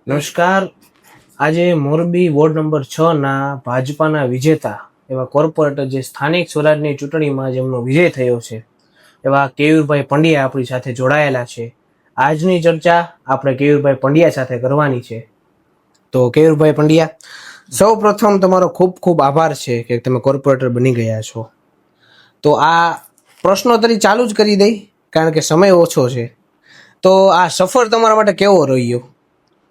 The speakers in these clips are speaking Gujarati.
નમસ્કાર. આજે મોરબી વોર્ડ નંબર 6 ના ભાજપાના વિજેતા એવા કોર્પોરેટર જે સ્થાનિક સ્વરાજની ચૂંટણીમાં જેમનો વિજય થયો છે એવા કેયુરભાઈ પંડ્યા આપણી સાથે જોડાયેલા છે. આજની ચર્ચા આપણે કેયુરભાઈ પંડ્યા સાથે કરવાની છે. તો કેયુરભાઈ પંડ્યા, સૌ પ્રથમ તમારો ખૂબ ખૂબ આભાર છે કે તમે કોર્પોરેટર બની ગયા છો. તો આ પ્રશ્નોત્તરી ચાલુ જ કરી દઈ કારણ કે સમય ઓછો છે. તો આ સફર તમારા માટે કેવો રહ્યો?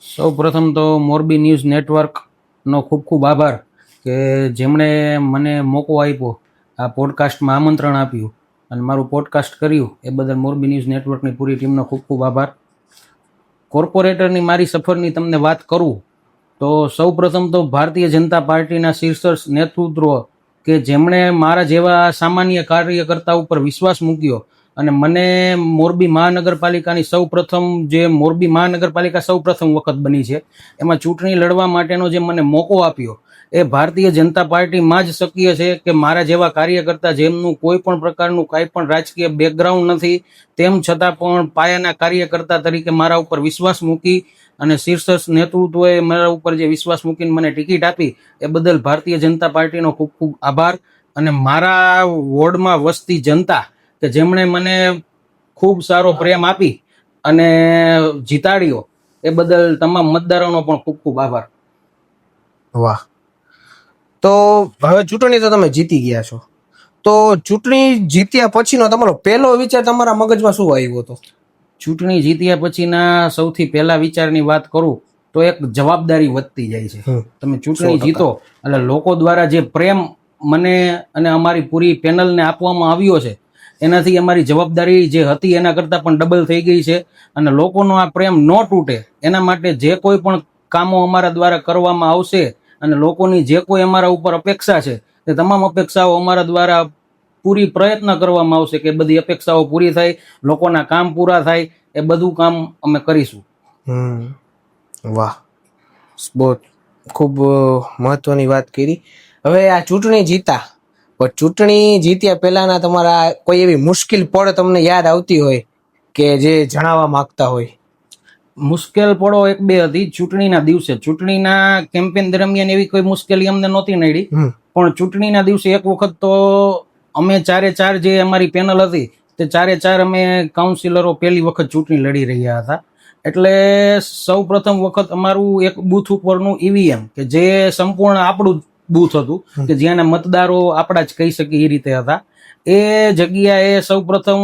સૌ પ્રથમ તો મોરબી ન્યૂઝ નેટવર્કનો ખૂબ ખૂબ આભાર કે જેમણે મને મોકો આપ્યો, આ પોડકાસ્ટમાં આમંત્રણ આપ્યું અને મારું પોડકાસ્ટ કર્યું એ બદલ મોરબી ન્યૂઝ નેટવર્કની પૂરી ટીમનો ખૂબ ખૂબ આભાર. કોર્પોરેટરની મારી સફરની તમને વાત કરું તો સૌ પ્રથમ તો ભારતીય જનતા પાર્ટીના શીર્ષ નેતૃત્વ કે જેમણે મારા જેવા સામાન્ય કાર્યકર્તા ઉપર વિશ્વાસ મૂક્યો અને મને મોરબી મહાનગરપાલિકાની મોરબી મહાનગરપાલિકા સૌ પ્રથમ વખત બની છે એમાં ચૂંટણી લડવા માટેનો જે મને મોકો આપ્યો એ ભારતીય જનતા પાર્ટીમાં જ શક્ય છે કે મારા જેવા કાર્યકર્તા જેમનું કોઈ પણ પ્રકારનું કાંઈ પણ રાજકીય બેકગ્રાઉન્ડ નથી તેમ છતાં પણ પાયાના કાર્યકર્તા તરીકે મારા ઉપર વિશ્વાસ મૂકી અને શીર્ષ નેતૃત્વએ મારા ઉપર જે વિશ્વાસ મૂકીને મને ટિકિટ આપી એ બદલ ભારતીય જનતા પાર્ટીનો ખૂબ ખૂબ આભાર. અને મારા વોર્ડમાં વસતી જનતા કે જેમણે મને ખૂબ સારો પ્રેમ આપી અને જીતાડ્યો એ બદલ તમામ મતદારોનો પણ ખૂબ ખૂબ આભાર. વાહ. તો હવે ચૂંટણી તો તમે જીતી ગયા છો, તો ચૂંટણી જીત્યા પછીનો તમારો પહેલો વિચાર તમારા મગજમાં શું આવ્યો હતો? ચૂંટણી જીત્યા પછીના સૌથી પહેલા વિચારની વાત કરું તો એક જવાબદારી વધતી જાય છે. તમે ચૂંટણી જીતો એટલે લોકો દ્વારા જે પ્રેમ મને અને અમારી પૂરી પેનલને આપવામાં આવ્યો છે એનાથી અમારી જવાબદારી જે હતી એના કરતાં પણ ડબલ થઈ ગઈ છે. અને લોકોનો આ પ્રેમ ન તૂટે એના માટે જે કોઈ પણ કામો અમારા દ્વારા કરવામાં આવશે અને લોકોની જે કોઈ અમારા ઉપર અપેક્ષા છે તે તમામ અપેક્ષાઓ અમારા દ્વારા પૂરી પ્રયત્ન કરવામાં આવશે કે બધી અપેક્ષાઓ પૂરી થાય, લોકોના કામ પૂરા થાય, એ બધું કામ અમે કરીશું. વાહ, બહુ ખૂબ મહત્વની વાત કરી. હવે આ ચૂંટણી જીતા, પણ ચૂંટણી જીત્યા પહેલાના તમારા કોઈ એવી મુશ્કેલ પળ તમને યાદ આવતી હોય કે જે જણાવવા માંગતા હોય? મુશ્કેલ પડો એક બે હતી. ચૂંટણીના દિવસે, ચૂંટણીના કેમ્પેન દરમિયાન એવી કોઈ મુશ્કેલી અમને નહોતી નડી, પણ ચૂંટણીના દિવસે એક વખત તો અમે ચારે ચાર જે અમારી પેનલ હતી તે ચારે ચાર અમે કાઉન્સિલરો પહેલી વખત ચૂંટણી લડી રહ્યા હતા. એટલે સૌ પ્રથમ વખત અમારું એક બૂથ ઉપરનું ઈવીએમ કે જે સંપૂર્ણ આપણું બૂથ હતું કે જ્યાંના મતદારો આપણા જ કહી શકીએ એ રીતે હતા, એ જગ્યાએ સૌ પ્રથમ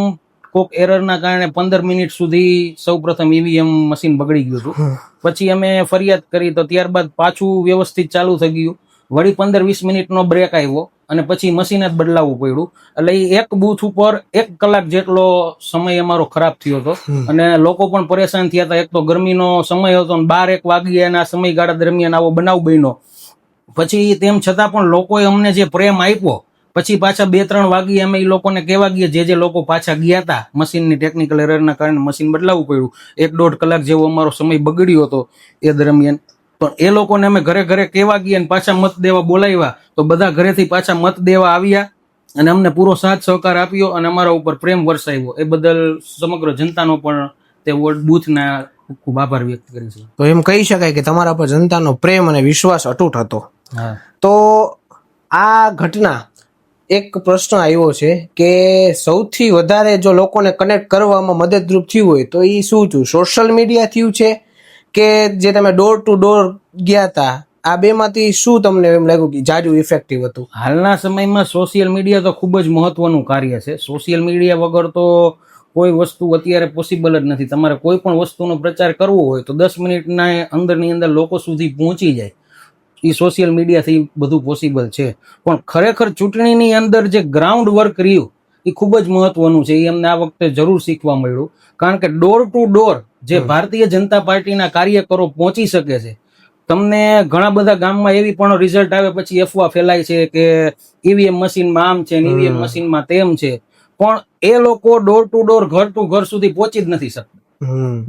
કોક એરરના કારણે 15 મિનિટ સુધી સૌ પ્રથમ ઈવીએમ મશીન બગડી ગયું હતું. પછી અમે ફરિયાદ કરી તો ત્યારબાદ પાછું વ્યવસ્થિત ચાલુ થઈ ગયું. વળી 15-20 મિનિટનો બ્રેક આવ્યો અને પછી મશીન જ બદલાવવું પડ્યું. એટલે એક બૂથ ઉપર 1 કલાક જેટલો સમય અમારો ખરાબ થયો હતો અને લોકો પણ પરેશાન થયા હતા. એક તો ગરમીનો સમય હતો અને 12-1 વાગ્યાના સમયગાળા દરમિયાન આવો બનાવ બન્યો. પછી તેમ છતાં પણ લોકોએ અમને જે પ્રેમ આપ્યો, પછી પાછા 2-3 વાગ્યે અમે એ લોકોને કહેવા ગયા, જે લોકો પાછા ગયા હતા મશીનની ટેકનિકલ એરરના કારણે મશીન બદલાવવું પડ્યું, 1-1.5 કલાક જેવો અમારો સમય બગડ્યો હતો એ દરમિયાન. પણ એ લોકોને અમે ઘરે ઘરે કહેવા ગયા અને પાછા મત દેવા બોલાવ્યા તો બધા ઘરેથી પાછા મત દેવા આવ્યા અને અમને પૂરો સાથ સહકાર આપ્યો અને અમારા ઉપર પ્રેમ વરસાવ્યો. એ બદલ સમગ્ર જનતાનો પણ તે બૂથના ખૂબ આભાર વ્યક્ત કરી છે. તો એમ કહી શકાય કે તમારા પર જનતાનો પ્રેમ અને વિશ્વાસ અતૂટ હતો. હા. તો આ ઘટના એક પ્રશ્ન આવ્યો છે કે સૌથી વધારે જો લોકોને કનેક્ટ કરવામાં મદદરૂપ થયું હોય તો એ શું થયું? સોશિયલ મીડિયા થયું છે કે જે તમે ડોર ટુ ડોર ગયા હતા? આ બેમાંથી શું તમને એમ લાગ્યું કે જાજુ ઇફેક્ટિવ હતું? હાલના સમયમાં સોશિયલ મીડિયા તો ખૂબ જ મહત્વનું કાર્ય છે. સોશિયલ મીડિયા વગર તો કોઈ વસ્તુ અત્યારે પોસિબલ જ નથી. તમારે કોઈ પણ વસ્તુનો પ્રચાર કરવો હોય તો 10 મિનિટના અંદરની અંદર લોકો સુધી પહોંચી જાય. એ સોશિયલ મીડિયાથી બધું પોસિબલ છે. પણ ખરેખર ચૂંટણીની અંદર જે ગ્રાઉન્ડ વર્ક રહ્યું એ ખૂબ જ મહત્વનું છે. એ અમને આ વખતે જરૂર શીખવા મળ્યું. કારણ કે ડોર ટુ ડોર જે ભારતીય જનતા પાર્ટીના કાર્યકરો પહોંચી શકે છે. તમને ઘણા બધા ગામમાં એવી પણ રિઝલ્ટ આવે પછી અફવા ફેલાય છે કે ઈવીએમ મશીનમાં આમ છે ને ઈવીએમ મશીનમાં તેમ છે, પણ એ લોકો ડોર ટુ ડોર, ઘર ટુ ઘર સુધી પહોંચી જ નથી શકતા.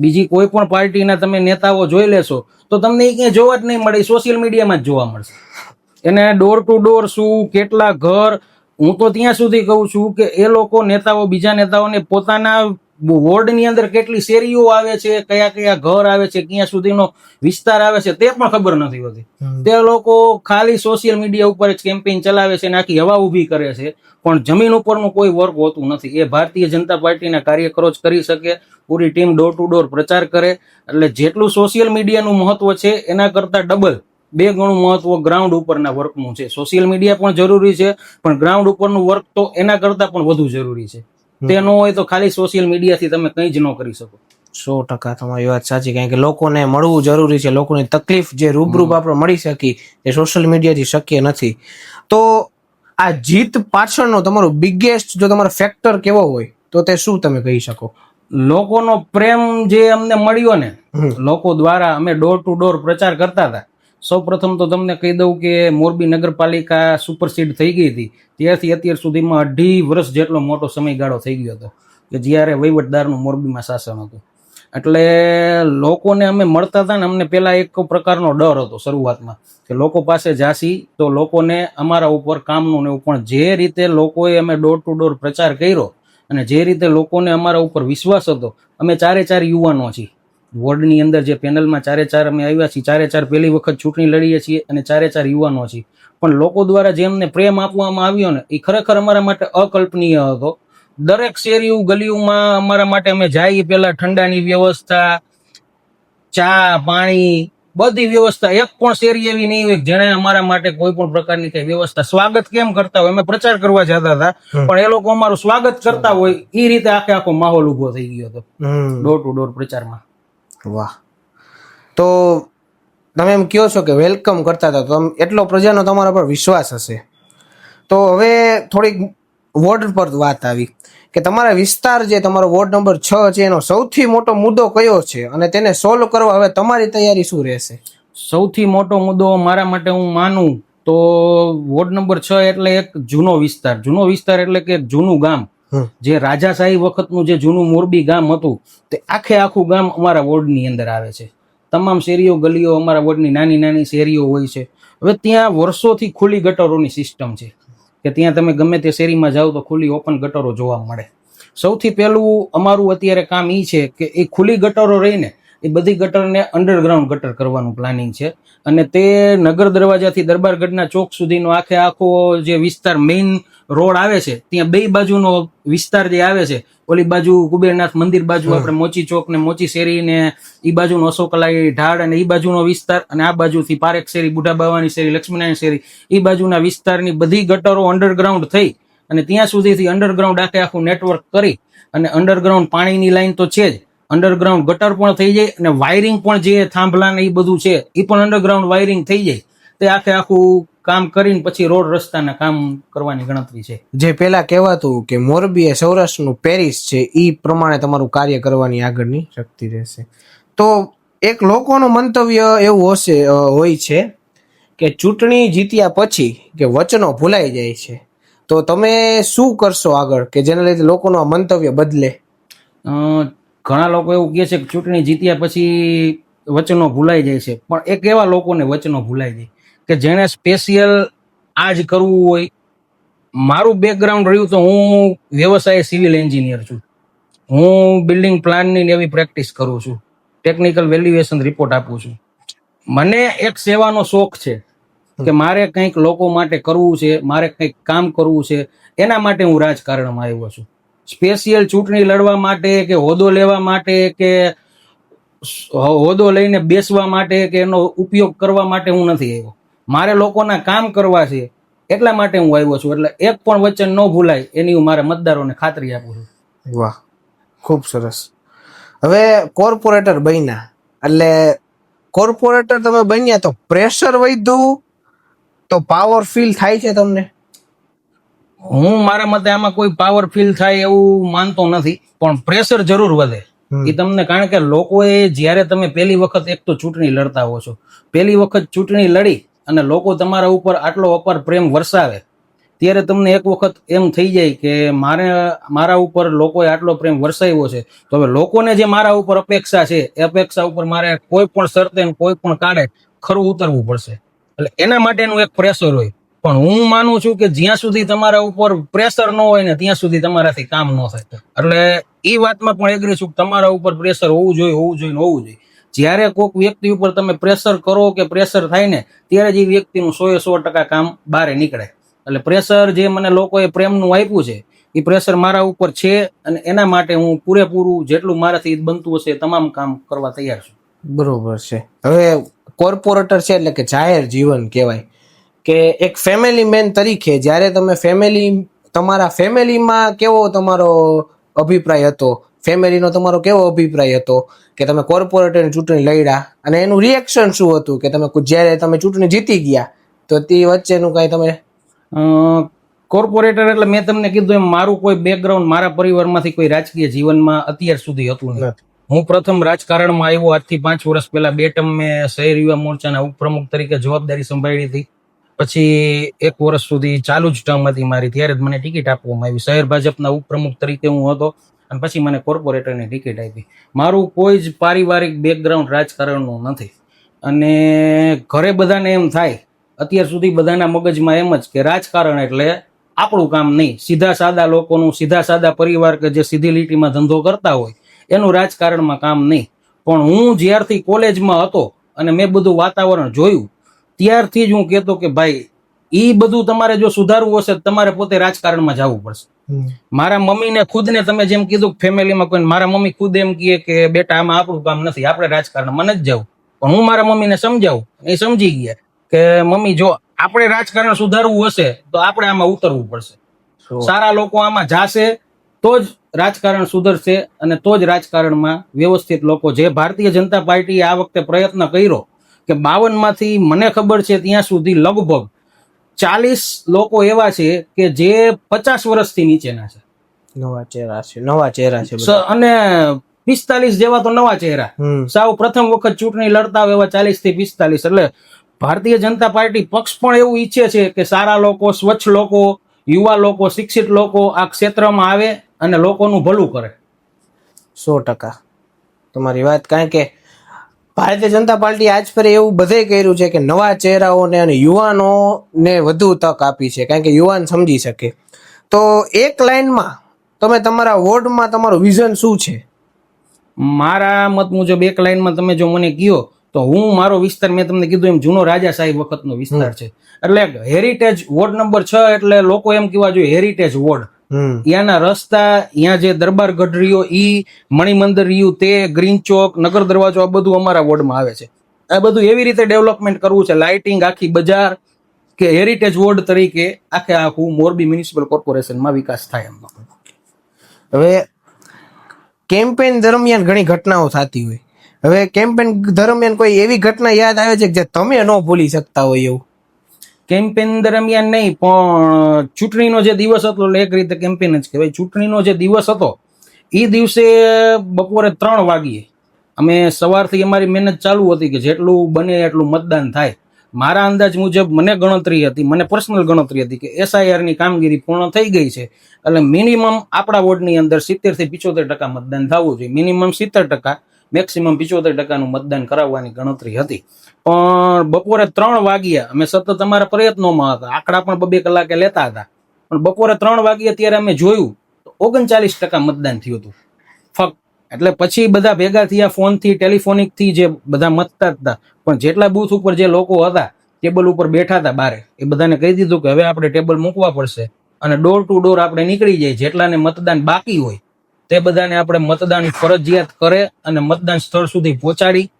બીજી કોઈ પણ પાર્ટીના તમે નેતાઓ જોઈ લેશો તો તમને એ ક્યાંય જોવા જ નહીં મળે, સોશિયલ મીડિયામાં જ જોવા મળશે. એને ડોર ટુ ડોર શું, કેટલા ઘર, હું તો ત્યાં સુધી કહું છું કે એ લોકો નેતાઓ બીજા નેતાઓને પોતાના વોર્ડની અંદર કેટલી શેરીઓ આવે છે, કયા કયા ઘર આવે છે, ક્યાં સુધીનો વિસ્તાર આવે છે તે પણ ખબર નથી હોતી. તે લોકો ખાલી સોશિયલ મીડિયા ઉપર જ કેમ્પેઇન ચલાવે છે અને આખી હવા ઊભી કરે છે, પણ જમીન ઉપરનું કોઈ વર્ક હોતું નથી. એ ભારતીય જનતા પાર્ટીના કાર્યકરો જ કરી શકે. પૂરી ટીમ ડોર ટુ ડોર પ્રચાર કરે. એટલે જેટલું સોશિયલ મીડિયાનું મહત્વ છે એના કરતા ડબલ 2 ગણું મહત્વ ગ્રાઉન્ડ ઉપરના વર્કનું છે. સોશિયલ મીડિયા પણ જરૂરી છે, પણ ગ્રાઉન્ડ ઉપરનું વર્ક તો એના કરતા પણ વધુ જરૂરી છે. તે ન હોય તો ખાલી સોશિયલ મીડિયાથી તમે કંઈ જ ન કરી શકો. 100% તમારી વાત સાચી. કારણ કે લોકોને મળવું જરૂરી છે. લોકોની તકલીફ જે રૂબરૂ આપણે મળી શકી એ સોશિયલ મીડિયાથી શક્ય નથી. તો આ જીત પાછળનો તમારો બિગેસ્ટ જો તમારો ફેક્ટર કેવો હોય તો તે શું તમે કહી શકો? લોકોનો પ્રેમ જે અમને મળ્યો ને, લોકો દ્વારા અમે ડોર ટુ ડોર પ્રચાર કરતા હતા. સૌ પ્રથમ તો તમને કહી દઉં કે મોરબી નગરપાલિકા સુપરસીડ થઈ ગઈ હતી, ત્યારથી અત્યાર સુધીમાં 2.5 વર્ષ જેટલો મોટો સમયગાળો થઈ ગયો હતો કે જ્યારે વહીવટદારનું મોરબીમાં શાસન હતું. એટલે લોકોને અમે મળતા હતા ને, અમને પેલા એક પ્રકારનો ડર હતો શરૂઆતમાં કે લોકો પાસે જાસી તો લોકોને અમારા ઉપર કામનું ને એવું, પણ જે રીતે લોકોએ અમે ડોર ટુ ડોર પ્રચાર કર્યો અને જે રીતે લોકોને અમારા ઉપર વિશ્વાસ હતો, અમે 4 યુવાનો છીએ વોર્ડની અંદર જે પેનલમાં 4 અમે આવ્યા છીએ, 4 પહેલી વખત ચૂંટણી લડીએ છીએ અને 4 યુવાનો છીએ. પણ લોકો દ્વારા જે અમને પ્રેમ આપવામાં આવ્યો ને એ ખરેખર અમારા માટે અકલ્પનીય હતો. દરેક શેરીઓ ગલીઓમાં અમારા માટે અમે જઈએ, પેલા ઠંડાની વ્યવસ્થા, ચા પાણી, બધી વ્યવસ્થા. એક પણ શેરી એવી નહીં હોય જેણે અમારા માટે કોઈ પણ પ્રકારની કઈ વ્યવસ્થા. સ્વાગત કેમ કરતા હોય, અમે પ્રચાર કરવા જતા હતા પણ એ લોકો અમારું સ્વાગત કરતા હોય એ રીતે આખો માહોલ ઉભો થઈ ગયો હતો ડોર ટુ ડોર પ્રચારમાં. વાહ. તો તમે એમ કહો છો કે વેલકમ કરતા હતા, તો એટલો પ્રજાનો તમારા પર વિશ્વાસ હશે. તો હવે થોડીક વોર્ડ પર વાત આવી કે તમારા વિસ્તાર જે તમારો વોર્ડ નંબર 6 છે એનો સૌથી મોટો મુદ્દો કયો છે અને તેને સોલ્વ કરવા હવે તમારી તૈયારી શું રહેશે? સૌથી મોટો મુદ્દો મારા માટે હું માનું તો વોર્ડ નંબર 6 એટલે એક જૂનો વિસ્તાર. જૂનો વિસ્તાર એટલે કે જૂનું ગામ, જે રાજાશાહી વખતનું જે જૂનું મોરબી ગામ હતું તે આખું ગામ અમારા વોર્ડની અંદર આવે છે. તમામ શેરીઓ ગલીઓ અમારા વોર્ડની નાની નાની શેરીઓ હોય છે. હવે ત્યાં વર્ષોથી ખુલ્લી ગટરોની સિસ્ટમ છે કે ત્યાં તમે ગમે તે શેરીમાં જાઓ તો ખુલ્લી ઓપન ગટરો જોવા મળે. સૌથી પહેલું અમારું અત્યારે કામ એ છે કે એ ખુલ્લી ગટરો રહીને એ બધી ગટરને અંડરગ્રાઉન્ડ ગટર કરવાનું પ્લાનિંગ છે. અને તે નગર દરવાજાથી દરબારગઢના ચોક સુધીનો આખો જે વિસ્તાર મેઇન રોડ આવે છે ત્યાં 2 બાજુનો વિસ્તાર જે આવે છે, ઓલી બાજુ કુબેરનાથ મંદિર બાજુ આપણે મોચી ચોક ને મોચી શેરી ને ઈ બાજુનો અશોકલાઈ ઢાળ અને ઈ બાજુનો વિસ્તાર, અને આ બાજુથી પારેખ શેરી, બુઢા બાવાની શેરી, લક્ષ્મીનારાયણ શેરી, ઈ બાજુના વિસ્તારની બધી ગટરો અંડરગ્રાઉન્ડ થઈ અને ત્યાં સુધીથી અંડરગ્રાઉન્ડ આખું નેટવર્ક કરી અને અંડરગ્રાઉન્ડ પાણીની લાઈન તો છે જ, અંડરગ્રાઉન્ડ ગટર પણ થઈ જાય અને વાયરિંગ પણ જે થાંભલા ને એ બધું છે એ પણ અંડરગ્રાઉન્ડ વાયરિંગ થઈ જાય. તે આખું કામ કરીને પછી રોડ રસ્તાના કામ કરવાની ગણતરી છે. જે પેલા કહેવાતું કે મોરબી એ સૌરાષ્ટ્રનું પેરિસ છે, એ પ્રમાણે તમારું કાર્ય કરવાની આગળની શક્તિ રહેશે. તો એક લોકોનું મંતવ્ય એવું હોય છે કે ચૂંટણી જીત્યા પછી કે વચનો ભૂલાઈ જાય છે, તો તમે શું કરશો આગળ કે જેના લીધે લોકોનું આ મંતવ્ય બદલે? ઘણા લોકો એવું કહે છે કે ચૂંટણી જીત્યા પછી વચનો ભૂલાઈ જાય છે, પણ એક એવા લોકોને વચનો ભૂલાઈ જાય કે જેને સ્પેશિયલ આ જ કરવું હોય. મારું બેકગ્રાઉન્ડ રહ્યું તો હું વ્યવસાય સિવિલ એન્જિનિયર છું. હું બિલ્ડિંગ પ્લાનની એવી પ્રેક્ટિસ કરું છું, ટેકનિકલ વેલ્યુએશન રિપોર્ટ આપું છું. મને એક સેવાનો શોખ છે કે મારે કંઈક લોકો માટે કરવું છે, મારે કંઈક કામ કરવું છે. એના માટે હું રાજકારણમાં આવ્યો છું. સ્પેશિયલ ચૂંટણી લડવા માટે કે હોદ્દો લેવા માટે કે હોદ્દો લઈને બેસવા માટે કે એનો ઉપયોગ કરવા માટે હું નથી આવ્યો. મારે લોકોના કામ કરવા છે એટલા માટે હું આવ્યો છું. એટલે એક પણ વચન ન ભૂલાય એની હું મારા મતદારોને ખાતરી આપું છું. વાહ, ખૂબ સરસ. હવે કોર્પોરેટર બન્યા, એટલે કોર્પોરેટર તમે બન્યા તો પ્રેશર વધ્યું તો પાવર ફીલ થાય છે તમને? હું મારા મતે આમાં કોઈ પાવર ફીલ થાય એવું માનતો નથી, પણ પ્રેશર જરૂર વધે એ તમને. કારણ કે લોકોએ જ્યારે તમે પહેલી વખત એક તો ચૂંટણી લડતા હો છો, પહેલી વખત ચૂંટણી લડી અને લોકો તમારા ઉપર આટલો અપાર પ્રેમ વરસાવે ત્યારે તમને એક વખત એમ થઈ જાય કે મારા ઉપર લોકોએ આટલો પ્રેમ વરસાવ્યો છે તો હવે લોકોને જે મારા ઉપર અપેક્ષા છે એ અપેક્ષા ઉપર મારે કોઈ પણ શરતે કોઈ પણ કાળે ખરું ઉતરવું પડશે. એટલે એના માટેનું એક પ્રેશર હોય. પણ હું માનું છું કે જ્યાં સુધી તમારા ઉપર પ્રેશર ન હોય ને ત્યાં સુધી તમારાથી કામ ન થાય. એટલે એ વાતમાં પણ એગ્રી છું કે તમારા ઉપર પ્રેશર હોવું જોઈએ. જ્યારે કોઈક વ્યક્તિ ઉપર તમે પ્રેશર કરો કે પ્રેશર થાય ને ત્યારે જ એ વ્યક્તિનું 100% કામ બહાર નીકળે. એટલે પ્રેશર જે મને લોકોએ પ્રેમનું આપ્યું છે એ પ્રેશર મારા ઉપર છે અને એના માટે હું પૂરેપૂરું જેટલું મારાથી બનતું હશે તમામ કામ કરવા તૈયાર છું. બરોબર છે. હવે કોર્પોરેટર છે એટલે કે જાહેર જીવન કહેવાય કે એક ફેમિલી મેન તરીકે જ્યારે તમે તમારા ફેમિલીમાં કેવો તમારો અભિપ્રાય હતો, ફેમિલીનો તમારો કેવો અભિપ્રાય હતો કે તમે કોર્પોરેટરની ચૂંટણી લડ્યા અને એનું રિએક્શન શું હતું કે જ્યારે તમે ચૂંટણી જીતી ગયા તો તે વચ્ચેનું કાંઈ તમે કોર્પોરેટર એટલે મેં તમને કીધું એમ મારું કોઈ બેકગ્રાઉન્ડ મારા પરિવારમાંથી કોઈ રાજકીય જીવનમાં અત્યાર સુધી હતું નહીં. હું પ્રથમ રાજકારણમાં આવ્યો આજથી 5 વર્ષ પહેલા. 2 ટર્મ મેં શહેર યુવા મોરચાના ઉપપ્રમુખ તરીકે જવાબદારી સંભાળી હતી. પછી 1 વર્ષ સુધી ચાલુ જ ટર્મ હતી મારી, ત્યારે જ મને ટિકિટ આપવામાં આવી. શહેર ભાજપના ઉપપ્રમુખ તરીકે હું હતો અને પછી મને કોર્પોરેટરની ટિકિટ આપી. મારું કોઈ જ પારિવારિક બેકગ્રાઉન્ડ રાજકારણનું નથી. અને ઘરે બધાને એમ થાય, અત્યાર સુધી બધાના મગજમાં એમ જ કે રાજકારણ એટલે આપણું કામ નહીં, સીધા સાદા લોકોનું, સીધા સાદા પરિવાર કે જે સીધી લીટીમાં ધંધો કરતા હોય એનું રાજકારણમાં કામ નહીં. પણ હું જ્યારથી કોલેજમાં હતો અને મેં બધું વાતાવરણ જોયું ત્યારથી જ હું કહેતો કે ભાઈ એ બધું તમારે જો સુધારવું હશે તમારે પોતે રાજકારણમાં જવું પડશે. મારા મમ્મીને ખુદને તમે જેમ કીધું ફેમિલીમાં કોઈ, મારા મમ્મી ખુદ એમ કહે કે બેટા આમાં આપણું કામ નથી, આપણે રાજકારણમાં નથી જવું. પણ હું મારા મમ્મીને સમજાવું, એ સમજી ગયા કે મમ્મી જો આપણે રાજકારણ સુધારવું હશે તો આપણે આમાં ઉતરવું પડશે. સારા લોકો આમાં જાશે તો જ રાજકારણ સુધરશે અને તો જ રાજકારણમાં વ્યવસ્થિત લોકો, જે ભારતીય જનતા પાર્ટીએ આ વખતે પ્રયત્ન કર્યો કે 52 માંથી મને ખબર છે ત્યાં સુધી લગભગ 40 લોકો એવા છે કે જે 50 વર્ષથી નીચેના છે. નવા ચહેરા છે અને 45 જેવા તો નવા ચહેરા, સાવ પ્રથમ વખત ચૂંટણી લડતા હોય એવા 40 થી 45. એટલે ભારતીય જનતા પાર્ટી પક્ષ પણ એવું ઈચ્છે છે કે સારા લોકો, સ્વચ્છ લોકો, યુવા લોકો, શિક્ષિત લોકો આ ક્ષેત્રમાં આવે અને લોકોનું ભલું કરે. 100% તમારી વાત. કારણ કે ભારતીય જનતા પાર્ટી આજ ફરી એવું બધે કર્યું છે કે નવા ચહેરાઓને અને યુવાનોને વધુ તક આપી છે, કારણ કે યુવાન સમજી શકે. તો એક લાઈનમાં તમે તમારા વોર્ડમાં તમારું વિઝન શું છે? મારા મત મુજબ એક લાઈનમાં તમે જો મને કહો તો હું મારો વિસ્તાર, મેં તમને કીધું એમ જૂનો રાજા સાહેબ વખતનો વિસ્તાર છે. એટલે હેરિટેજ વોર્ડ નંબર 6 એટલે લોકો એમ કહેવા જોઈએ હેરિટેજ વોર્ડ. ત્યાંના રસ્તા, ત્યાં જે દરબાર ગઢ રહ્યો ઈ, મણિમંદિર રહ્યું તે, ગ્રીન ચોક, નગર દરવાજો, આ બધું અમારા વોર્ડમાં આવે છે. આ બધું એવી રીતે ડેવલપમેન્ટ કરવું છે, લાઇટિંગ, આખી બજાર, કે હેરિટેજ વોર્ડ તરીકે આખું મોરબી મ્યુનિસિપલ કોર્પોરેશનમાં વિકાસ થાય એમ. હવે કેમ્પેન દરમિયાન ઘણી ઘટનાઓ થતી હોય. હવે કેમ્પેન દરમિયાન કોઈ એવી ઘટના યાદ આવે છે કે જે તમે ન ભૂલી શકતા હોય એવું? કેમ્પેન દરમિયાન નહીં, પણ ચૂંટણીનો જે દિવસ હતો, એટલે એક રીતે કેમ્પેન જ કહેવાય. ચૂંટણીનો જે દિવસ હતો એ દિવસે બપોરે 3 વાગ્યે અમે સવારથી અમારી મહેનત ચાલુ હતી કે જેટલું બને એટલું મતદાન થાય. મારા અંદાજ મુજબ મને ગણતરી હતી, મને પર્સનલ ગણતરી હતી કે SIR ની કામગીરી પૂર્ણ થઈ ગઈ છે, એટલે મિનિમમ આપણા વોર્ડની અંદર 70 થી 75% મતદાન થવું જોઈએ. મિનિમમ 70%, મેક્સિમમ 75% નું મતદાન કરાવવાની ગણતરી હતી. પણ બપોરે 3 વાગ્યા અમે સતત અમારા પ્રયત્નોમાં હતા, આંકડા પણ 2 કલાકે લેતા હતા, પણ બપોરે 3 વાગ્યા ત્યારે અમે જોયું તો 39% મતદાન થયું હતું ફક્ત. એટલે પછી બધા ભેગા થયા, ફોનથી, ટેલિફોનિકથી જે બધા મતતા હતા, પણ જેટલા બૂથ ઉપર જે લોકો હતા ટેબલ ઉપર બેઠા હતા બારે, એ બધાને કહી દીધું કે હવે આપણે ટેબલ મૂકવા પડશે અને ડોર ટુ ડોર આપણે નીકળી જાય, જેટલાને મતદાન બાકી હોય તે બધાને આપણે મતદાન ફરજિયાત કરે અને મતદાન સ્થળ સુધી પહોંચાડી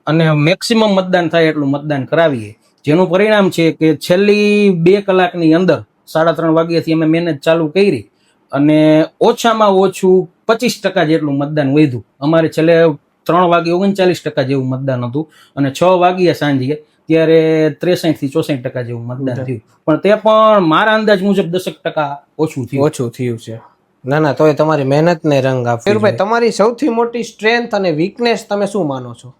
અને મેક્સિમમ મતદાન થાય એટલું મતદાન કરાવીએ. જેનું પરિણામ છે કે છેલ્લી 2 કલાકની અંદર 3:30 વાગ્યાથી અમે મહેનત ચાલુ કરી અને ઓછામાં ઓછું 25% જેટલું મતદાન વધ્યું. અમારે છેલ્લે 3 વાગે 39% જેવું મતદાન હતું અને 6 વાગ્યા સાંજે ત્યારે 63 થી 64% જેવું મતદાન થયું. પણ તે પણ મારા અંદાજ મુજબ 10% ઓછું થયું છે. ના, તોય તમારી મહેનતને રંગ આપ્યો. તમારી સૌથી મોટી સ્ટ્રેન્થ અને વીકનેસ તમે શું માનો છો?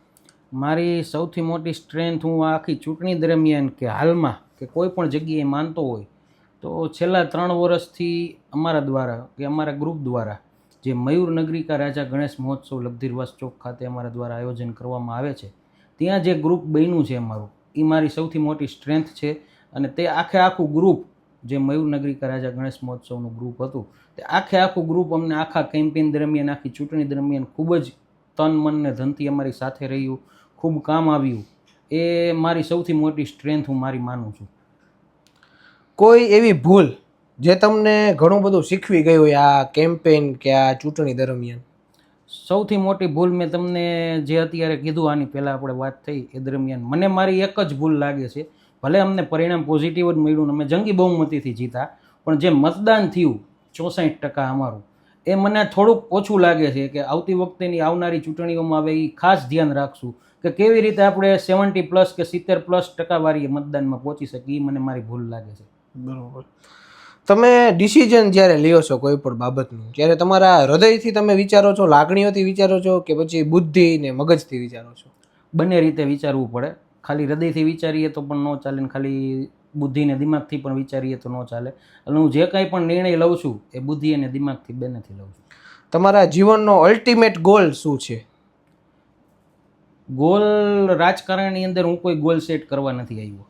મારી સૌથી મોટી સ્ટ્રેન્થ હું આખી ચૂંટણી દરમિયાન કે હાલમાં કે કોઈ પણ જગ્યાએ માનતો હોય તો છેલ્લા 3 વર્ષથી અમારા દ્વારા કે અમારા ગ્રુપ દ્વારા જે મયુર નગરિકા રાજા ગણેશ મહોત્સવ લબ્ધિરવાસ ચોક ખાતે અમારા દ્વારા આયોજન કરવામાં આવે છે, ત્યાં જે ગ્રુપ બન્યું છે અમારું, એ મારી સૌથી મોટી સ્ટ્રેન્થ છે. અને તે આખું ગ્રુપ જે મયુરનગરી કા રાજા ગણેશ મહોત્સવનું ગ્રુપ હતું, તે આખું ગ્રુપ અમને આખા કેમ્પેઇન દરમિયાન, આખી ચૂંટણી દરમિયાન ખૂબ જ તન મન ને ધનથી અમારી સાથે રહ્યું, ખૂબ કામ આવ્યું. એ મારી સૌથી મોટી સ્ટ્રેન્થ હું મારી માનું છું. કોઈ એવી ભૂલ જે તમને ઘણું બધું શીખવી ગઈ હોય આ કેમ્પેઇન કે આ ચૂંટણી દરમિયાન? સૌથી મોટી ભૂલ મેં તમને જે અત્યારે કીધું, આની પહેલાં આપણે વાત થઈ એ દરમિયાન, મને મારી એક જ ભૂલ લાગે છે. ભલે અમને પરિણામ પોઝિટિવ જ મળ્યું ને અમે જંગી બહુમતીથી જીતા, પણ જે મતદાન થયું 64% અમારું, એ મને થોડુંક ઓછું લાગે છે કે આવતી વખતેની આવનારી ચૂંટણીઓમાં હવે એ ખાસ ધ્યાન રાખશું કે કેવી રીતે આપણે 70+ કે 70+ વાળી મતદાનમાં પહોંચી શકીએ. એ મને મારી ભૂલ લાગે છે. બરોબર. તમે ડિસિઝન જ્યારે લ્યો છો કોઈ પણ બાબતનું, ત્યારે તમારા હૃદયથી તમે વિચારો છો, લાગણીઓથી વિચારો છો કે પછી બુદ્ધિ ને મગજથી વિચારો છો? બંને રીતે વિચારવું પડે. ખાલી હૃદયથી વિચારીએ તો પણ ન ચાલે, ને ખાલી બુદ્ધિ ને દિમાગથી પણ વિચારીએ તો ન ચાલે. એટલે હું જે કાંઈ પણ નિર્ણય લઉં છું એ બુદ્ધિ અને દિમાગથી બંનેથી લઉં છું. તમારા જીવનનો અલ્ટિમેટ ગોલ શું છે? ગોલ રાજકારણની અંદર હું કોઈ ગોલ સેટ કરવા નથી આવ્યો.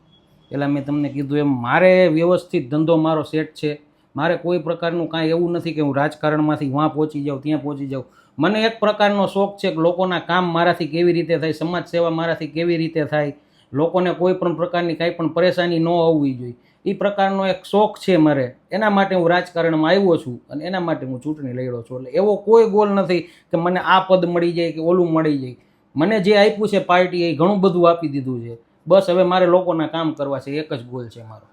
પહેલાં મેં તમને કીધું એમ, મારે વ્યવસ્થિત ધંધો મારો સેટ છે. મારે કોઈ પ્રકારનું કાંઈ એવું નથી કે હું રાજકારણમાંથી વાં પહોંચી જાઉં, ત્યાં પહોંચી જાઉં. મને એક પ્રકારનો શોખ છે કે લોકોના કામ મારાથી કેવી રીતે થાય, સમાજ સેવા મારાથી કેવી રીતે થાય, લોકોને કોઈ પણ પ્રકારની કાંઈ પણ પરેશાની ન આવવી જોઈએ, એ પ્રકારનો એક શોખ છે મારે. એના માટે હું રાજકારણમાં આવ્યો છું અને એના માટે હું ચૂંટણી લડ્યો છું. એટલે એવો કોઈ ગોલ નથી કે મને આ પદ મળી જાય કે ઓલું મળી જાય. મને જે આપ્યું છે પાર્ટીએ એ ઘણું બધું આપી દીધું છે. બસ હવે મારે લોકોના કામ કરવા છે, એક જ ગોલ છે મારો.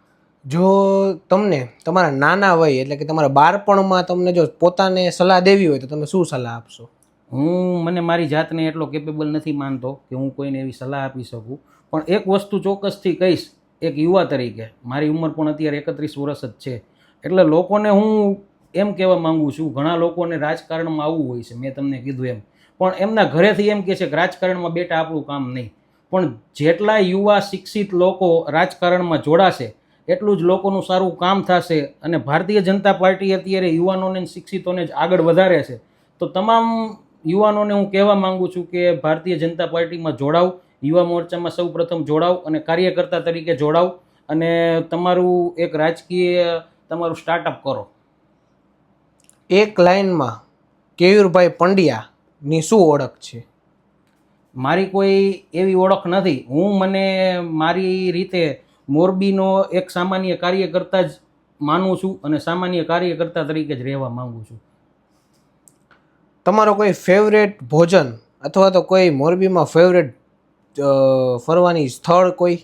જો તમને તમારા નાના વય એટલે કે તમારા બાળપણમાં તમને જો પોતાને સલાહ દેવી હોય તો તમે શું સલાહ આપશો? મને મારી જાતને એટલો કેપેબલ નથી માનતો કે હું કોઈને એવી સલાહ આપી શકું, પણ એક વસ્તુ ચોક્કસથી કહીશ. એક યુવા તરીકે મારી ઉંમર પણ અત્યારે 31 વર્ષ જ છે, એટલે લોકોને હું એમ કહેવા માંગુ છું, ઘણા લોકોને રાજકારણમાં આવવું હોય છે, મેં તમને કીધું એમ, પણ એમના ઘરેથી એમ કહે છે કે રાજકારણમાં બેટા આપણું કામ નહીં. પણ જેટલા યુવા શિક્ષિત લોકો રાજકારણમાં જોડાશે એટલું જ લોકોનું સારું કામ થશે. અને ભારતીય જનતા પાર્ટી અત્યારે યુવાનોને શિક્ષિતોને જ આગળ વધારે છે. તો તમામ યુવાનોને હું કહેવા માંગુ છું કે ભારતીય જનતા પાર્ટીમાં જોડાવ, યુવા મોરચામાં સૌ પ્રથમ જોડાવ અને કાર્યકર્તા તરીકે જોડાવ અને તમારું એક રાજકીય તમારું સ્ટાર્ટઅપ કરો. એક લાઇનમાં કેયુરભાઈ પંડ્યાની શું ઓળખ છે? મારી કોઈ એવી ઓળખ નથી. મને મારી રીતે મોરબીનો એક સામાન્ય કાર્યકર્તા જ માનું છું અને સામાન્ય કાર્યકર્તા તરીકે જ રહેવા માંગુ છું. તમારો કોઈ ફેવરેટ ભોજન અથવા તો કોઈ મોરબીમાં ફેવરેટ ફરવાની સ્થળ કોઈ?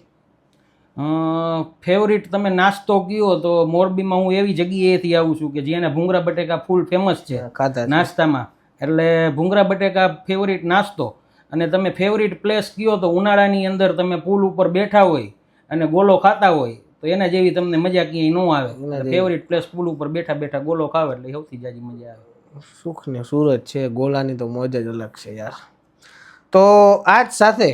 ફેવરિટ તમે નાસ્તો કયો તો મોરબીમાં હું એવી જગ્યાએથી આવું છું કે જ્યાં ભૂંગળા બટેકા ફૂલ ફેમસ છે નાસ્તામાં. એટલે ભૂંગળા બટેકા ફેવરિટ નાસ્તો. અને તમે ફેવરિટ પ્લેસ કયો તો ઉનાળાની અંદર તમે પુલ ઉપર બેઠા હોય અને ગોલો ખાતા હોય તો એના જેવી તમને મજા ક્યાંય ન આવે. ફેવરિટ પ્લેસ પુલ ઉપર બેઠા બેઠા ગોલો ખાવ એટલે સૌથી જાજી મજા આવે. સુખ ને સુરત છે, ગોલાની તો મોજ જ અલગ છે યાર. તો આજ સાથે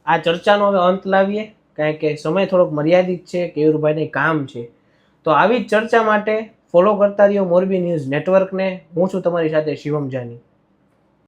આ ચર્ચાનો હવે અંત લાવીએ, કારણ કે સમય થોડોક મર્યાદિત છે, કેયુરભાઈને કામ છે. તો આવી જ ચર્ચા માટે ફોલો કરતા રહ્યો મોરબી ન્યૂઝ નેટવર્કને. હું છું તમારી સાથે શિવમ જાની.